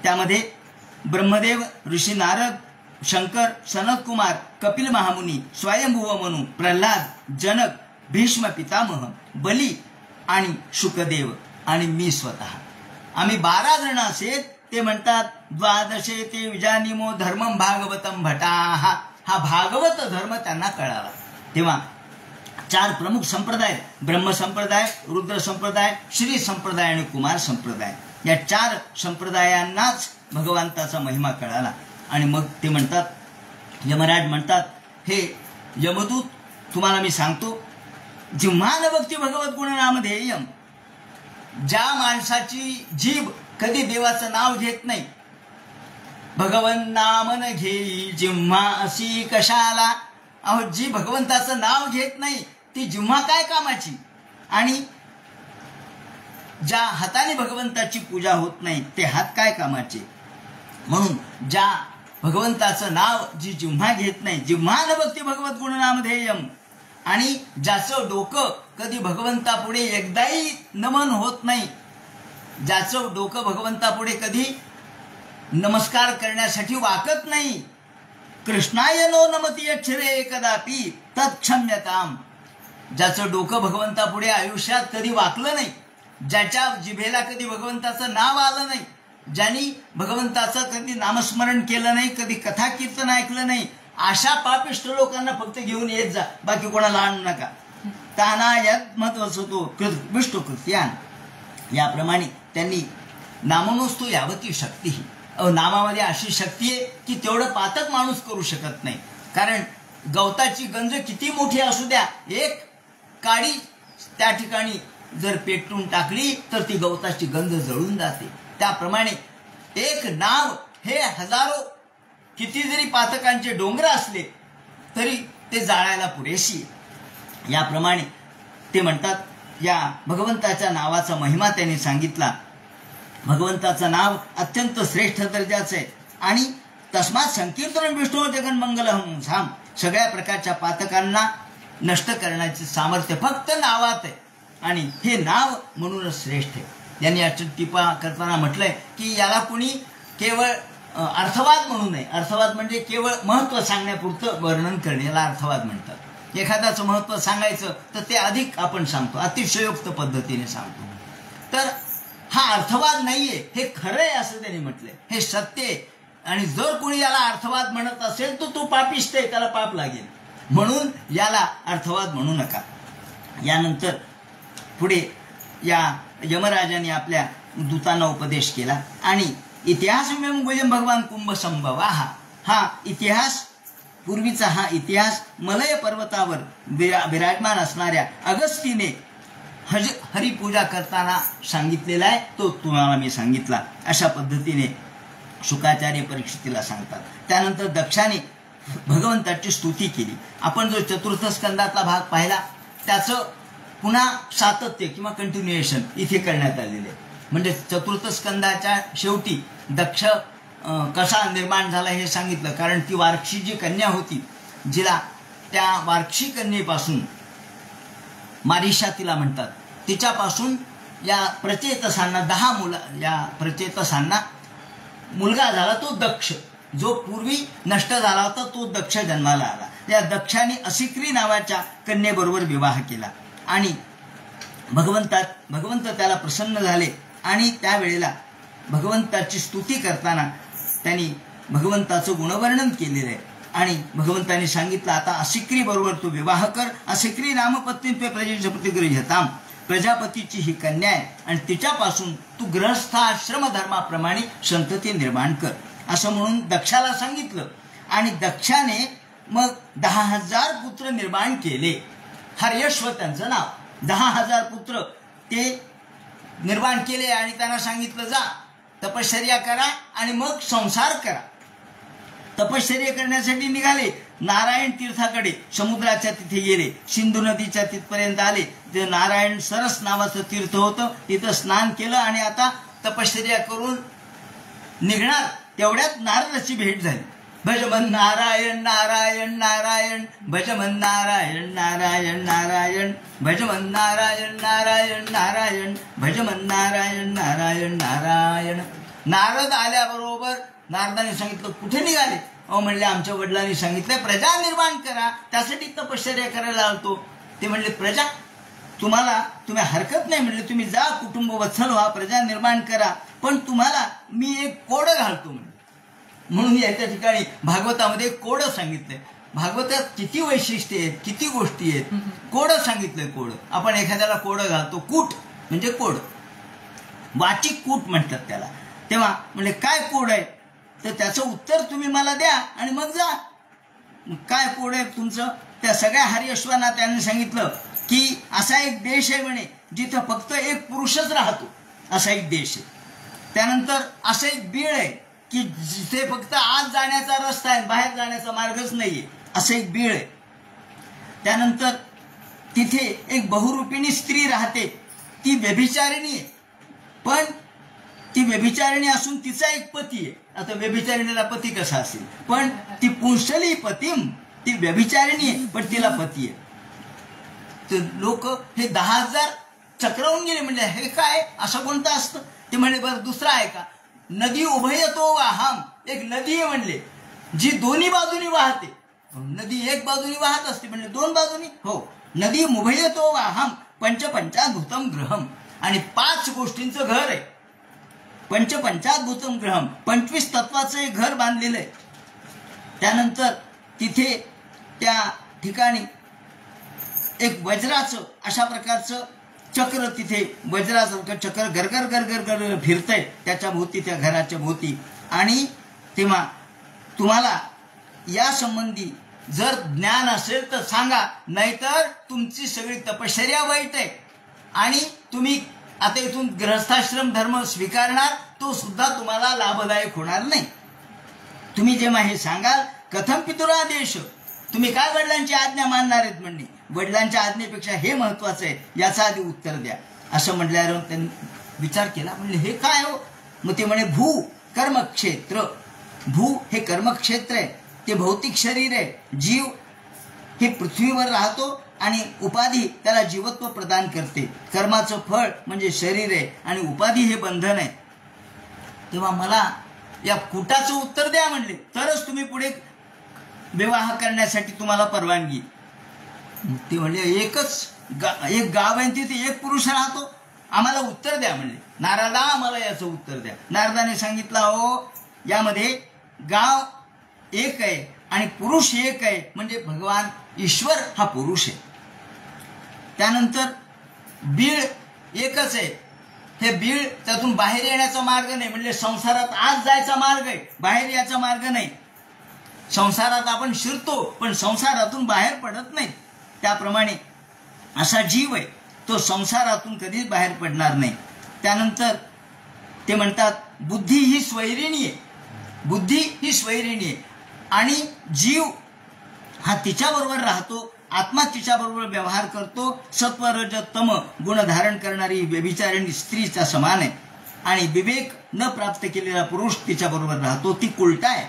त्यामध्ये ब्रह्मदेव, ऋषी नारद, शंकर, सनत कुमार, कपिल महामुनी, स्वयंभुव मनु, प्रल्हाद, जनक, भीष्म पितामह, बली आणि शुकदेव आणि मी स्वतः. आम्ही 12 जण असेल. ते म्हणतात 12 ते विजानिमो धर्मम भागवतम भटाः. हा भागवत धर्म त्यांना कळाला. तेव्हा 4 प्रमुख संप्रदाय, ब्रह्म संप्रदाय, रुद्र संप्रदाय, श्री संप्रदाय आणि कुमार संप्रदाय, या 4 संप्रदायांनाच भगवंताचा महिमा कळाला. आणि मग ते म्हणतात, यमराज म्हणतात, हे यमदूत तुम्हाला मी सांगतो, जिम्हा न भक्ती भगवत गुण नामधेयम. ज्या माणसाची जीभ कधी देवाचं नाव घेत नाही, भगवन नाम न घेई जिम्हा अशी कशाला. अहो जी भगवंताचं नाव घेत नाही ती जिम्हा काय कामाची. आणि ज्या हाताने भगवंताची पूजा होत नाही ते हात काय कामाचे. म्हणून ज्या भगवंताचं नाव जी जिम्हा घेत नाही, जिम्हा न भक्ती भगवत गुण नामधेयम. आणि ज्याचं डोकं कधी भगवंतापुढे एकदाही नमन होत नाही, ज्याचं डोकं भगवंतापुढे कधी नमस्कार करण्यासाठी वाकत नाही, कृष्णाय नो नमती अक्षरे कदापि तत्क्षम्यताम. ज्याचं डोकं भगवंतापुढे आयुष्यात कधी वाकलं नाही, ज्याच्या जिभेला कधी भगवंताचं नाव आलं नाही, ज्यांनी भगवंताचं कधी नामस्मरण केलं नाही, कधी कथा कीर्तन ऐकलं नाही, अशा पापिष्ट लोकांना फक्त घेऊन येत जा, बाकी कोणाला आणू नका. ताना यात महत्वाचा तो विष्णू कृत्यान. याप्रमाणे त्यांनी नामनोस्तु यावती शक्ती. नामामध्ये अशी शक्ती आहे की तेवढं पातक माणूस करू शकत नाही. कारण गवताची गंज किती मोठी असू द्या, एक काडी त्या ठिकाणी जर पेटून टाकली तर ती गवताची गंज जळून जाते. त्याप्रमाणे एक नाव हे हजारो किती जरी पातकांचे डोंगर असले तरी ते जाळायला पुरेशी. याप्रमाणे ते म्हणतात, या भगवंताच्या नावाचा महिमा त्यांनी सांगितला. भगवंताचं नाव अत्यंत श्रेष्ठ दर्जाचं आहे आणि तस्मात संकीर्तन विष्णू जगन मंगलम धाम. सगळ्या प्रकारच्या पातकांना नष्ट करण्याचे सामर्थ्य फक्त नावात आहे आणि हे नाव म्हणूनच श्रेष्ठ आहे. यांनी याची टीपा करताना म्हटलंय की याला कुणी केवळ अर्थवाद म्हणू नये. अर्थवाद म्हणजे केवळ महत्त्व सांगण्यापुरतं वर्णन करणे, याला अर्थवाद म्हणतात. एखाद्याचं महत्त्व सांगायचं तर ते अधिक आपण सांगतो, अतिशयोक्त पद्धतीने सांगतो. तर हा अर्थवाद नाहीये, हे खरं आहे असं त्यांनी म्हटलंय, हे सत्य आहे. आणि जर कोणी याला अर्थवाद म्हणत असेल तर तो पापिष्ट आहे, त्याला पाप लागेल. म्हणून याला अर्थवाद म्हणू नका. यानंतर पुढे या यमराजाने आपल्या दूतांना उपदेश केला आणि इतिहास भगवान कुंभसंभवा हा इतिहास, पूर्वीचा हा इतिहास मलय पर्वतावर विराजमान असणाऱ्या अगस्तीने हरिपूजा करताना सांगितलेला आहे. तो तुम्हाला मी सांगितला. अशा पद्धतीने शुकाचार्य परीक्षितीला सांगतात. त्यानंतर दक्षाने भगवंताची स्तुती केली. आपण जो चतुर्थ स्कंदातला भाग पाहिला त्याचं पुन्हा सातत्य किंवा कंटिन्युएशन इथे करण्यात आलेले. म्हणजे चतुर्थ स्कंदाच्या शेवटी दक्ष कसा निर्माण झाला हे सांगितलं. कारण ती वार्क्षी जी कन्या होती, जिला त्या वार्क्षी कन्येपासून मारिशा तिला म्हणतात, तिच्यापासून या प्रचेतसांना 10 प्रचेतसांना मुलगा झाला, तो दक्ष. जो पूर्वी नष्ट झाला होता तो दक्ष जन्माला आला. या दक्षाने असिक्री नावाच्या कन्येबरोबर विवाह केला आणि भगवंत त्याला प्रसन्न झाले आणि त्यावेळेला भगवंताची स्तुती करताना त्यांनी भगवंताचं गुणवर्णन केलेलं आहे. आणि भगवंतांनी सांगितलं, आता असिक्री बरोबर तू विवाह कर. असिक्री नामपत्नी प्रजेच्या प्रतिगृह्यताम. प्रजापतीची ही कन्या आहे आणि तिच्यापासून तू गृहस्थाश्रम धर्माप्रमाणे संतती निर्माण कर असं म्हणून दक्षाला सांगितलं. आणि दक्षाने मग 10,000 पुत्र निर्माण केले. हर्यश्व त्यांचं नाव. 10,000 पुत्र ते निर्माण केले आणि त्यांना सांगितलं, जा तपश्चर्या करा आणि मग संसार करा. तपश्चर्या करण्यासाठी निघाले. नारायण तीर्थाकडे समुद्राच्या तिथे गेले. सिंधू नदीच्या तिथपर्यंत आले. ते नारायण सरस नावाचं तीर्थ होतं, तिथं स्नान केलं आणि आता तपश्चर्या करून निघणार तेवढ्यात नारदाची भेट झाली. भजमन नारायण नारायण नारायण, भजमन नारायण नारायण नारायण, भजमन नारायण नारायण नारायण, भजमन नारायण नारायण नारायण. नारद आल्याबरोबर नारदाने सांगितलं, कुठे निघाले? म्हणले, आमच्या वडिलांनी सांगितलं प्रजा निर्माण करा, त्यासाठी तपश्चर्या करायला आलतो. ते म्हणले, प्रजा तुम्ही हरकत नाही. म्हणले, तुम्ही जा, कुटुंब वत्सल व्हा, प्रजा निर्माण करा, पण तुम्हाला मी एक कोडं घालतो म्हणले. म्हणून याच्या ठिकाणी भागवतामध्ये कोडं सांगितलंय. भागवतात किती वैशिष्ट्ये आहेत, किती गोष्टी आहेत. कोडं सांगितलंय. कोडं आपण एखाद्याला कोडं घालतो. कूट म्हणजे कोड, वाचिक कूट म्हणतात त्याला. तेव्हा म्हणजे काय कोड आहे तर त्याचं उत्तर तुम्ही मला द्या आणि मग जा. काय कोड आहे तुमचं? त्या सगळ्या हरियश्वांना त्यांनी सांगितलं की असा एक देश आहे म्हणे जिथं फक्त एक पुरुषच राहतो, असा एक देश आहे. त्यानंतर असं एक बीळ आहे की जिथे फक्त आत जाण्याचा रस्ता आहे, बाहेर जाण्याचा मार्गच नाहीये, असं एक बीळ आहे. त्यानंतर तिथे एक बहुरूपिणी स्त्री राहते, ती व्यभिचारिणी आहे. पण ती व्यभिचारिणी असून तिचा एक पती आहे. आता व्यभिचारिणीला पती कसा असेल? पण ती पुंसली पतीम, ती व्यभिचारिणी आहे पण तिला पती आहे. तर लोक हे 10,000 चक्रावून गेले. म्हणजे हे काय असं कोणतं असतं? ते म्हणले, बरं दुसरं आहे का? नदी उभयतो वाहम. एक नदी आहे म्हणले जी दोन्ही बाजूनी वाहते. नदी एक बाजूनी वाहत असते म्हणले, 2 बाजूनी? हो. नदी उभयतो वाहम पंचपंचाभूतम ग्रहम. आणि 5 गोष्टींचं घर आहे. पंचपंचाभूतम ग्रहम, 25 तत्वाचं एक घर बांधलेलं आहे. त्यानंतर तिथे त्या ठिकाणी एक वज्राचं अशा प्रकारचं चक्र, तिथे वज्राचं चक्र गरगर गरगर गर फिरतंय त्याच्या भोवती, त्या घराच्या भोवती. आणि तेव्हा तुम्हाला या संबंधी जर ज्ञान असेल तर सांगा, नाहीतर तुमची सगळी तपश्चर्या वाईट आहे आणि तुम्ही आता इथून गृहस्थाश्रम धर्म स्वीकारणार तो सुद्धा तुम्हाला लाभदायक होणार नाही. तुम्ही जेव्हा हे सांगाल कथम पितुरादेश, तुम्ही काय वडिलांची आज्ञा मानणार आहेत म्हणणे, वडिलांच्या आज्ञेपेक्षा हे महत्वाचं आहे, याचा आधी उत्तर द्या. असं म्हटल्यावर त्यांनी विचार केला, म्हणले हे काय हो. मग ते म्हणे भू कर्मक्षेत्र. भू हे कर्मक्षेत्र आहे, ते भौतिक शरीर आहे. जीव हे पृथ्वीवर राहतो आणि उपाधी त्याला जीवत्व प्रदान करते. कर्माचं फळ म्हणजे शरीर आहे आणि उपाधी हे बंधन आहे. तेव्हा मला या कुटाचं उत्तर द्या म्हणले, तरच तुम्ही पुढे विवाह करण्यासाठी तुम्हाला परवानगी. ते म्हणले एक गाव आहे तिथे एक पुरुष राहतो, आम्हाला उत्तर द्या म्हणले. नारदा आम्हाला याचं उत्तर द्या. नारदाने सांगितलं, हो यामध्ये गाव एक आहे आणि पुरुष एक आहे, म्हणजे भगवान ईश्वर हा पुरुष आहे. त्यानंतर बीळ एकच आहे, हे बीळ त्यातून बाहेर येण्याचा मार्ग नाही, म्हणजे संसारात आज जायचा मार्ग आहे, बाहेर याचा मार्ग नाही. संसारात आपण शिरतो पण संसारातून बाहेर पडत नाही. त्याप्रमाणे असा जीव आहे, तो संसारातून कधीच बाहेर पडणार नाही. त्यानंतर ते म्हणतात बुद्धी ही स्वैरिणी आहे, बुद्धी ही स्वैरिणी आहे आणि जीव हा तिच्याबरोबर राहतो, आत्मा तिच्याबरोबर व्यवहार करतो. सत्व रज तम गुण धारण करणारी व्यभिचारिणी स्त्रीचा समान आहे आणि विवेक न प्राप्त केलेला पुरुष तिच्याबरोबर राहतो. ती उलटा आहे,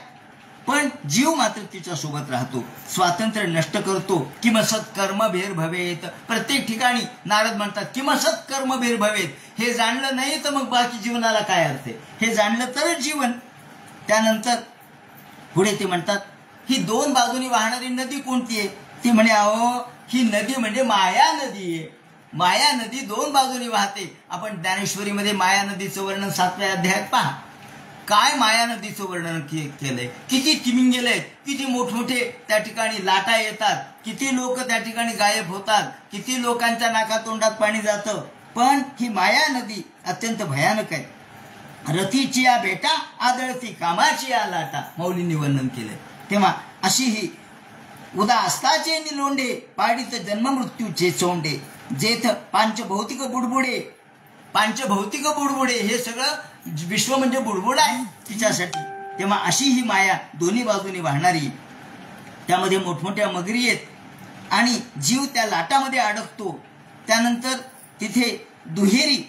पण जीव मात्र तिच्या सोबत राहतो, स्वातंत्र्य नष्ट करतो. किमसत कर्म भेर भवेत. प्रत्येक ठिकाणी नारद म्हणतात किमसत कर्म भेर भवेत. हे जाणलं नाही तर मग बाकी जीवनाला काय अर्थ आहे, हे जाणलं तरच जीवन. त्यानंतर पुढे ते म्हणतात ही दोन बाजूनी वाहणारी नदी कोणती आहे. ती म्हणे अहो ही नदी म्हणजे माया नदी आहे. माया नदी दोन बाजूनी वाहते. आपण ज्ञानेश्वरीमध्ये माया नदीचं वर्णन 7व्या अध्यायात पहा. काय माया नदीचं वर्णन केलंय, किती तिमिंगेले आहेत, किती मोठमोठे त्या ठिकाणी लाटा येतात, किती लोक त्या ठिकाणी गायब होतात, किती लोकांच्या नाकातोंडात पाणी जातं. पण ही माया नदी अत्यंत भयानक आहे. रथीची या बेटा आदळती कामाची या लाटा, मौलींनी वर्णन केलंय. तेव्हा अशी ही उदास्ताचे निलोंडे पाडित जन्म मृत्यूचे चोंडे जेथ पांचभौतिक बुडबुडे. पांचभौतिक बुडबुडे हे सगळं विश्व म्हणजे बुडबुड आहे तिच्यासाठी. तेव्हा अशी ही माया दोन्ही बाजूनी वाहणारी, त्यामध्ये मोठमोठ्या मगरी आहेत आणि जीव त्या लाटामध्ये अडकतो. त्यानंतर तिथे दुहेरी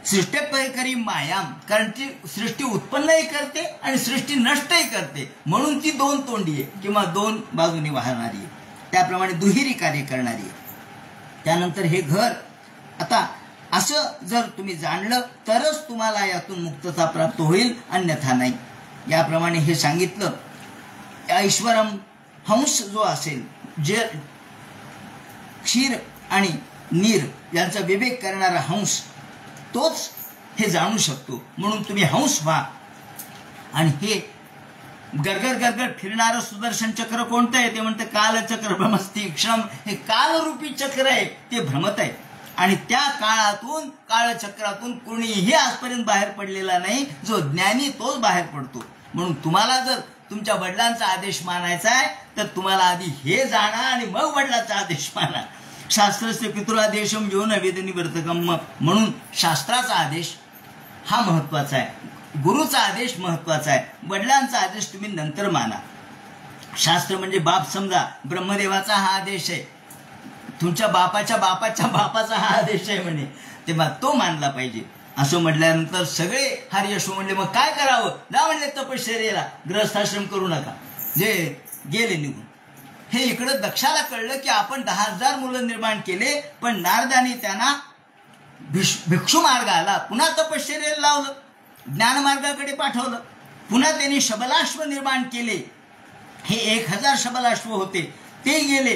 सृष्टीपयकरी मायाम, कारण ती सृष्टी उत्पन्नही करते आणि सृष्टी नष्टही करते, म्हणून ती दोन तोंडी आहे किंवा दोन बाजूनी वाहणारी आहे. त्याप्रमाणे दुहेरी कार्य करणारी आहे. त्यानंतर हे घर, आता असं जर तुम्ही जाणलं तरच तुम्हाला यातून मुक्तता प्राप्त होईल, अन्यथा नाही. याप्रमाणे हे सांगितलं. ऐश्वरम हंस जो असेल, जे क्षीर आणि नीर यांचा विवेक करणारा हंस, तोच हे जाणू शकतो. म्हणून तुम्ही हंस व्हा. आणि हे गरगर गरगर फिरणारं सुदर्शन चक्र कोणतं आहे ते म्हणतं कालचक्र भ्रमस्ती क्षण. हे कालरूपी चक्र आहे, ते भ्रमत आहे आणि त्या काळातून काळचक्रातून कोणीही आजपर्यंत बाहेर पडलेला नाही. जो ज्ञानी तोच बाहेर पडतो. म्हणून तुम्हाला जर तुमच्या वडिलांचा आदेश मानायचा आहे तर तुम्हाला आधी हे जाणा आणि मग वडिलांचा आदेश माना. शास्त्रस्य पितुरादेशम यो न वेदनिवर्तकम. म्हणून शास्त्राचा आदेश हा महत्वाचा आहे, गुरुचा आदेश महत्वाचा आहे, वडिलांचा आदेश तुम्ही नंतर माना. शास्त्र म्हणजे बाप समजा, ब्रह्मदेवाचा हा आदेश आहे, तुमच्या बापाच्या बापाच्या बापाचा हा आदेश आहे म्हणे, तेव्हा तो मानला पाहिजे. असं म्हटल्यानंतर सगळे हरियशो म्हणले मग काय करावं. ना म्हणले तपश्चर्येला, गृहस्थाश्रम करू नका. जे गेले निघून. हे इकडं दक्षाला कळलं की आपण 10,000 मुलं निर्माण केले, पण नारदाने त्यांना भिक्षू मार्ग आला, पुन्हा तपश्चर्येला लावलं, ज्ञानमार्गाकडे पाठवलं. पुन्हा त्यांनी शबलाश्व निर्माण केले. हे 1000 शबलाश्व होते, ते गेले.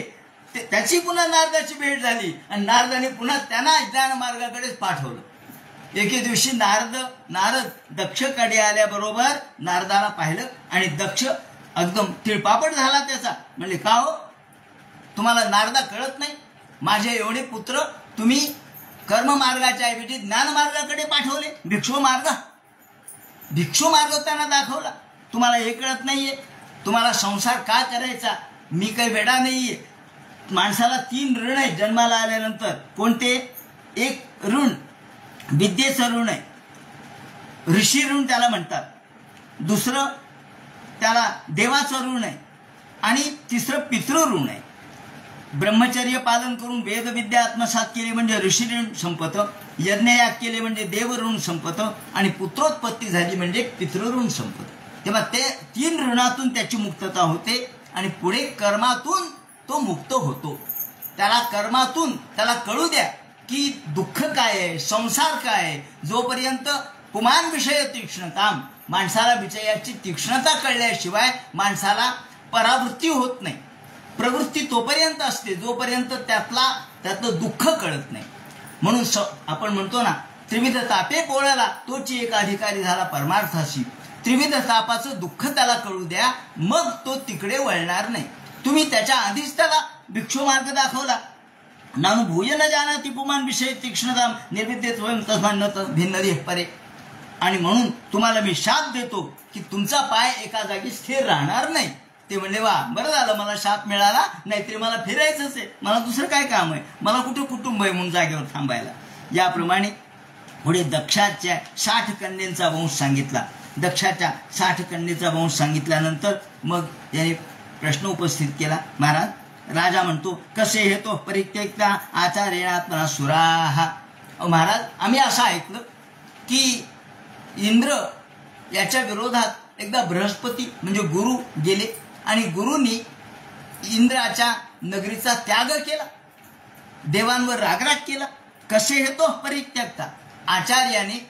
त्याची पुन्हा नारदाची भेट झाली आणि नारदाने पुन्हा त्यांना ज्ञानमार्गाकडेच पाठवलं. एके दिवशी नारद दक्षकडे आल्याबरोबर नारदाला पाहिलं आणि दक्ष एकदम तिळपापड झाला त्याचा. म्हणले का हो, तुम्हाला नारदा कळत नाही? माझे एवढे पुत्र तुम्ही कर्ममार्गाच्या ऐवजी ज्ञानमार्गाकडे पाठवले. भिक्षू मार्ग त्यांना दाखवला. तुम्हाला हे कळत नाहीये तुम्हाला संसार का करायचा? मी काही वेडा नाहीये. माणसाला 3 ऋण आहे जन्माला आल्यानंतर. कोणते? एक ऋण विद्येचं ऋण आहे, ऋषी ऋण त्याला म्हणतात. दुसरं त्याला देवाचं ऋण आहे आणि तिसरं पितृ ऋण आहे. ब्रह्मचर्य पालन करून वेदविद्या आत्मसात केली म्हणजे ऋषी ऋण संपतं, यज्ञयाग केले म्हणजे देव ऋण संपतं आणि पुत्रोत्पत्ती झाली म्हणजे पितृ ऋण संपतं. तेव्हा ते 3 ऋणातून त्याची मुक्तता होते आणि पुढे कर्मातून तो मुक्त होतो. त्याला कर्मातून त्याला कळू द्या की दुःख काय आहे, संसार काय आहे. जोपर्यंत पुमान विषय तीक्ष्णता, माणसाला विषयाची तीक्ष्णता कळल्याशिवाय माणसाला परावृत्ती होत नाही. प्रवृत्ती तोपर्यंत असते जोपर्यंत त्यातलं दुःख कळत नाही. म्हणून आपण म्हणतो ना, त्रिविध तापे पोळला तोची एक अधिकारी झाला परमार्थाशी. त्रिविध तापाचं दुःख त्याला कळू द्या, मग तो तिकडे वळणार नाही. तुम्ही त्याच्या आधीच त्याला भिक्षू मार्ग दाखवला. नानु भूय न जानाति पुमान विषय तीक्ष्णता निर्विद्येत स्वयं तस्मान् न भिन्न देह परे. आणि म्हणून तुम्हाला मी शाप देतो की तुमचा पाय एका जागी स्थिर राहणार नाही. ते म्हणले वा बरं झालं मला शाप मिळाला, नाहीतरी मला फिरायचंच आहे, मला दुसरं काय काम आहे, मला कुठे कुटुंब आहे म्हणून जागेवर थांबायला. याप्रमाणे पुढे दक्षाच्या 60 कन्यांचा वंश सांगितला. दक्षाच्या 60 कन्येचा वंश सांगितल्यानंतर मग याने प्रश्न उपस्थित केला. महाराज राजा म्हणतो कसे हेतो परित्यक्ता आचार्यात्मना सुराहा. महाराज आम्ही असं ऐकलं की इंद्र याच्या विरोधात एकदा बृहस्पती म्हणजे गुरु गेले आणि गुरुनी इंद्राच्या नगरीचा त्याग केला, देवांवर रागराग केला. कसे हेतो परित्यक्ता, आचार्याने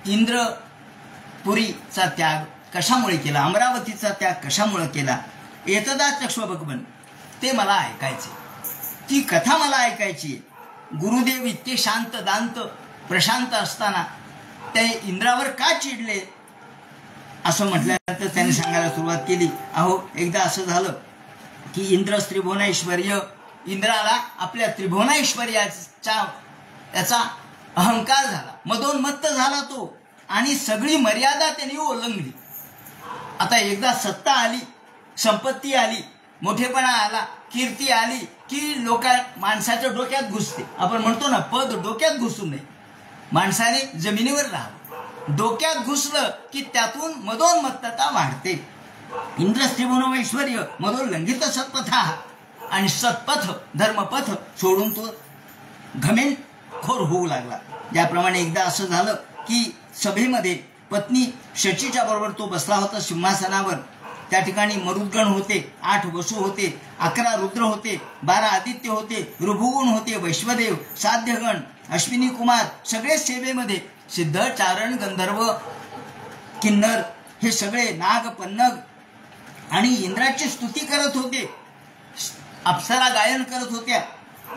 इंद्रपुरीचा त्याग कशामुळे केला, अमरावतीचा त्याग कशामुळे केला. एतदा चक्ष्व भगवन, ते मला ऐकायचे, ती कथा मला ऐकायची. गुरुदेव इतके शांत दांत प्रशांत असताना ते इंद्रावर का चिडले असं म्हटल्यानंतर त्याने सांगायला सुरुवात केली. अहो एकदा असं झालं की इंद्र त्रिभुवनेश्वर्य, इंद्राला आपल्या त्रिभुवनेश्वर्याचा याचा अहंकार झाला, मदोन्मत्त झाला तो आणि सगळी मर्यादा त्यांनी ओलांघली. आता एकदा सत्ता आली, संपत्ती आली, मोठेपणा आला, कीर्ती आली की माणसाच्या डोक्यात घुसते. आपण म्हणतो ना पद डोक्यात घुसू नये, माणसाने जमिनीवर राहावं. डोक्यात घुसलं की त्यातून मदोन्मत्तता वाढते. इंद्र त्रिभुवनेश्वर्य मदोल्लंघित सत्पथा, आणि सत्पथ धर्मपथ सोडून तो घमेंडखोर होऊ लागला. याप्रमाणे एकदा असं झालं की सभेमध्ये पत्नी शचीच्या बरोबर तो बसला होता सिंहासनावर. त्या ठिकाणी मरुद्गण होते, 8 वसु होते, 11 रुद्र होते, 12 आदित्य होते, ऋभुगुण होते, वैश्वदेव, साध्यगण, अश्विनी कुमार, सगळे सेवेमध्ये. सिद्ध, चारण, गंधर्व, किन्नर हे सगळे नाग, पन्नग आणि इंद्राची स्तुती करत होते. अप्सरा गायन करत होत्या,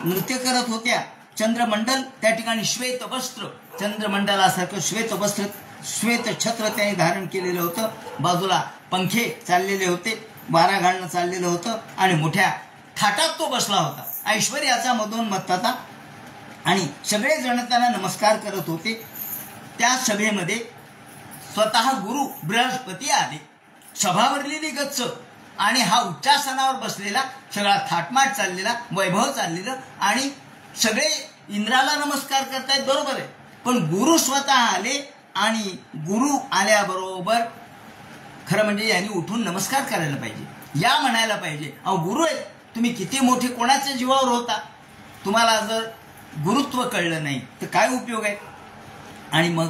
नृत्य करत होत्या. चंद्रमंडल त्या ठिकाणी श्वेत वस्त्र, चंद्रमंडलासारखं श्वेत वस्त्र, श्वेत छत्र त्याने धारण केलेलं होतं. बाजूला पंखे चाललेले होते, वारा घालणं चाललेलं होतं आणि मोठ्या थाटात तो बसला होता. ऐश्वर्याचा मदोन्मत्तता आणि सगळेजण त्यांना नमस्कार करत होते. त्या सभेमध्ये स्वतः गुरु बृहस्पती आले. सभा भरलेली गच्च आणि हा उच्चासनावर बसलेला, सगळा थाटमाट चाललेला, वैभव चाललेलं आणि सगळे इंद्राला नमस्कार करतायत, बरोबर आहे. पण गुरु स्वतः आले आणि गुरु आल्याबरोबर खरं म्हणजे यांनी उठून नमस्कार करायला पाहिजे, या म्हणायला पाहिजे. अहो गुरु आहेत तुम्ही, किती मोठे कोणाच्या जीवावर होता, तुम्हाला जर गुरुत्व कळलं नाही तर काय उपयोग आहे. आणि मग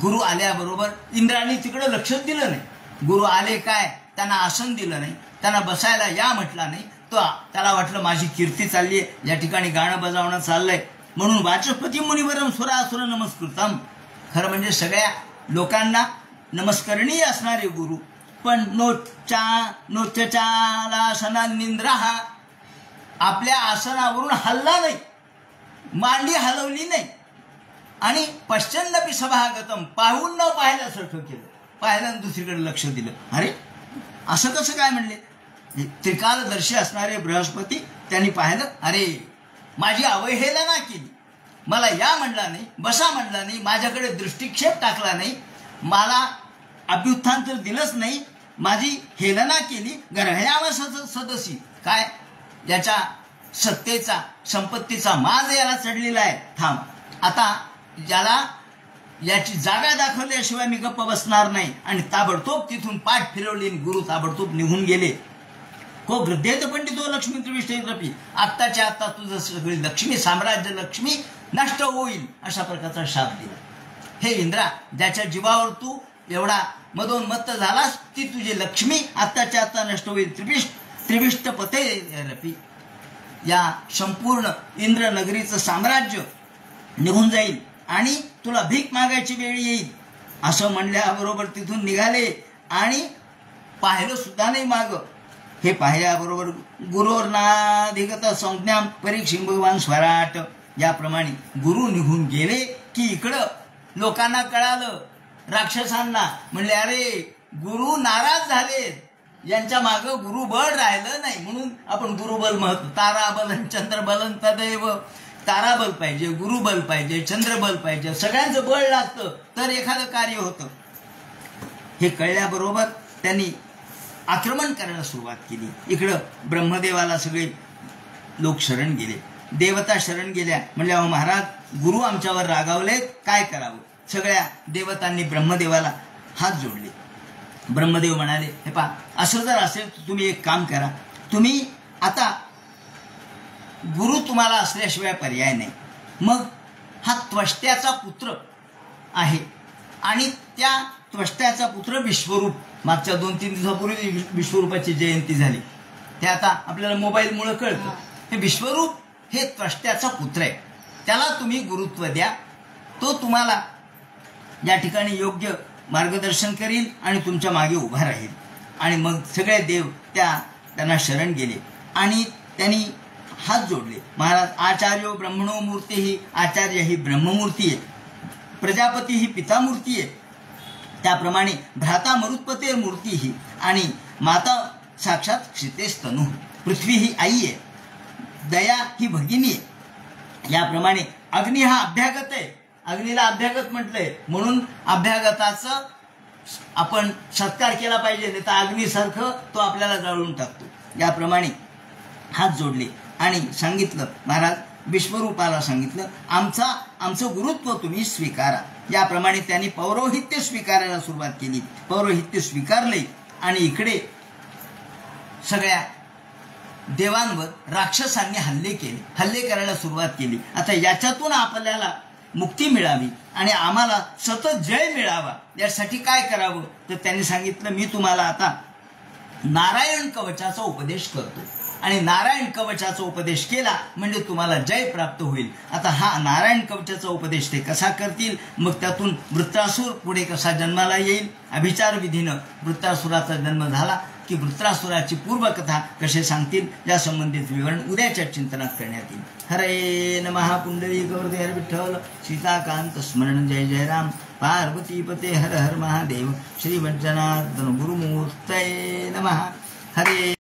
गुरु आल्याबरोबर इंद्राने तिकडे लक्षच दिलं नाही. गुरु आले काय, त्यांना आसन दिलं नाही, त्यांना बसायला या म्हटला नाही. तो त्याला वाटलं माझी कीर्ती चालली आहे, या ठिकाणी गाणं बजावणं चाललंय म्हणून वाचस्पती मुनिवरम सुरासुर नमस्कृतम. खरं म्हणजे सगळ्या लोकांना नमस्करणीय असणारे गुरु, पण नोच्चालासनानिंद्र हा आपल्या आसनावरून हलला नाही, मांडी हलवली नाही आणि पश्चन्नपी सभागतम, पाहून न पाहिल्यासारखं केलं, पाहिल्यानं दुसरीकडे लक्ष दिलं. अरे असं कसं काय म्हणले? त्रिकालदर्शी असणारे बृहस्पती त्यांनी पाहिलं, अरे माझी अवहेलना केली, मला या म्हणला नाही, बसा म्हणला नाही, माझ्याकडे दृष्टिक्षेप टाकला नाही, मला अभ्युत्थान तर दिलंच नाही, माझी हेलना केली, गर्भयाम सदसी. काय याच्या सत्तेचा संपत्तीचा माज याला चढलेला आहे. थांब, आता ज्याला याची जागा दाखवल्याशिवाय मी गप्प बसणार नाही. आणि ताबडतोब तिथून पाठ फिरवली, गुरु ताबडतोब निघून गेले. को गृद्धेत पंडितो लक्ष्मी त्रिविष्टपी, आत्ताच्या आत्ता तुझं सगळी लक्ष्मी, साम्राज्य लक्ष्मी नष्ट होईल, अशा प्रकारचा शाप दिला. हे इंद्रा, ज्याच्या जीवावर तू एवढा मदोन्मत्त झालास, ती तुझी लक्ष्मी आत्ताच्या आत्ता नष्ट होईल. त्रिविष्ट पते रपी, या संपूर्ण इंद्रनगरीचं साम्राज्य निघून जाईल आणि तुला भीक मागायची वेळ येईल. असं म्हणल्याबरोबर तिथून निघाले आणि पाहिलं सुद्धा नाही माग. हे पाहिल्याबरोबर गुरोर्नाधिगत संज्ञाम परीक्षित भगवान स्वराट, याप्रमाणे गुरु निघून गेले की इकडं लोकांना कळालं, राक्षसांना. म्हणले, अरे गुरु नाराज झाले, यांच्या मागं गुरुबळ राहिलं नाही, म्हणून आपण गुरुबल महत्व, ताराबल चंद्रबलन तदैव. ताराबल पाहिजे, गुरुबल पाहिजे, चंद्रबल पाहिजे, सगळ्यांचं बळ लागतं तर एखादं कार्य होतं. हे कळल्याबरोबर त्यांनी आक्रमण करायला सुरुवात केली. इकडं ब्रह्मदेवाला सगळे लोक शरण गेले, देवता शरण गेल्या. म्हणल्या, अहो महाराज, गुरु आमच्यावर रागावलेत, काय करावं? सगळ्या देवतांनी ब्रह्मदेवाला हात जोडले. ब्रह्मदेव म्हणाले, हे पहा, असं जर असेल तर तुम्ही एक काम करा, तुम्ही आता गुरु तुम्हाला असल्याशिवाय पर्याय नाही. मग हा त्वष्ट्याचा पुत्र आहे आणि त्या त्वष्ट्याचा पुत्र विश्वरूप, मागच्या 2-3 दिवसापूर्वी विश्वरूपाची जयंती झाली, ते आता आपल्याला मोबाईलमुळे कळतं. हे विश्वरूप हे त्वष्ट्याचा पुत्र आहे, त्याला तुम्ही गुरुत्व द्या, तो तुम्हाला या ठिकाणी योग्य मार्गदर्शन करील आणि तुमच्या मागे उभा राहील. आणि मग सगळे देव त्यांना शरण गेले आणि त्यांनी हात जोडले. महाराज, आचार्यो ब्रह्मणो मूर्ती ही, आचार्य ही ब्रह्ममूर्ती आहे, प्रजापती ही पितामूर्ती आहे, त्याप्रमाणे भ्राता मरुत्पते मूर्ती ही, आणि माता साक्षात क्षितेस्तनु, पृथ्वी ही आई आहे, दया ही भगिनी आहे. याप्रमाणे अग्नी हा अभ्यागत आहे, अग्नीला अभ्यागत म्हटलंय, म्हणून अभ्यागताचं आपण सत्कार केला पाहिजे, नाही तर अग्नीसारखं तो आपल्याला जाळून टाकतो. याप्रमाणे हात जोडले आणि सांगितलं, महाराज विश्वरूपाला सांगितलं, आमचं गुरुत्व तुम्ही स्वीकारा. याप्रमाणे त्यांनी पौरोहित्य स्वीकारायला सुरुवात केली. पौरोहित्य स्वीकारले आणि इकडे सगळ्या देवांवर राक्षसांनी हल्ले करायला सुरुवात केली. आता याच्यातून आपल्याला मुक्ती मिळावी आणि आम्हाला सतत जय मिळावा, यासाठी काय करावं? तर त्यांनी सांगितलं, मी तुम्हाला आता नारायण कवचाचा उपदेश करतो आणि नारायण कवचाचा उपदेश केला म्हणजे तुम्हाला जय प्राप्त होईल. आता हा नारायण कवचाचा उपदेश ते कसा करतील, मग त्यातून वृत्रासूर पुढे कसा जन्माला येईल, अभिचार विधीनं वृत्रासुराचा जन्म झाला की वृत्रासुराची पूर्वकथा कसे सांगतील, या संबंधित विवरण उद्याच्या चिंतनात करण्यात येईल. हरे नमः. पुंडलिक वरदे हर विठ्ठल, सीताकांत स्मरण, जय जय राम. पार्वतीपते हर हर महादेव. श्रीमज्जनार्दन गुरुमूर्तये नमः. हरे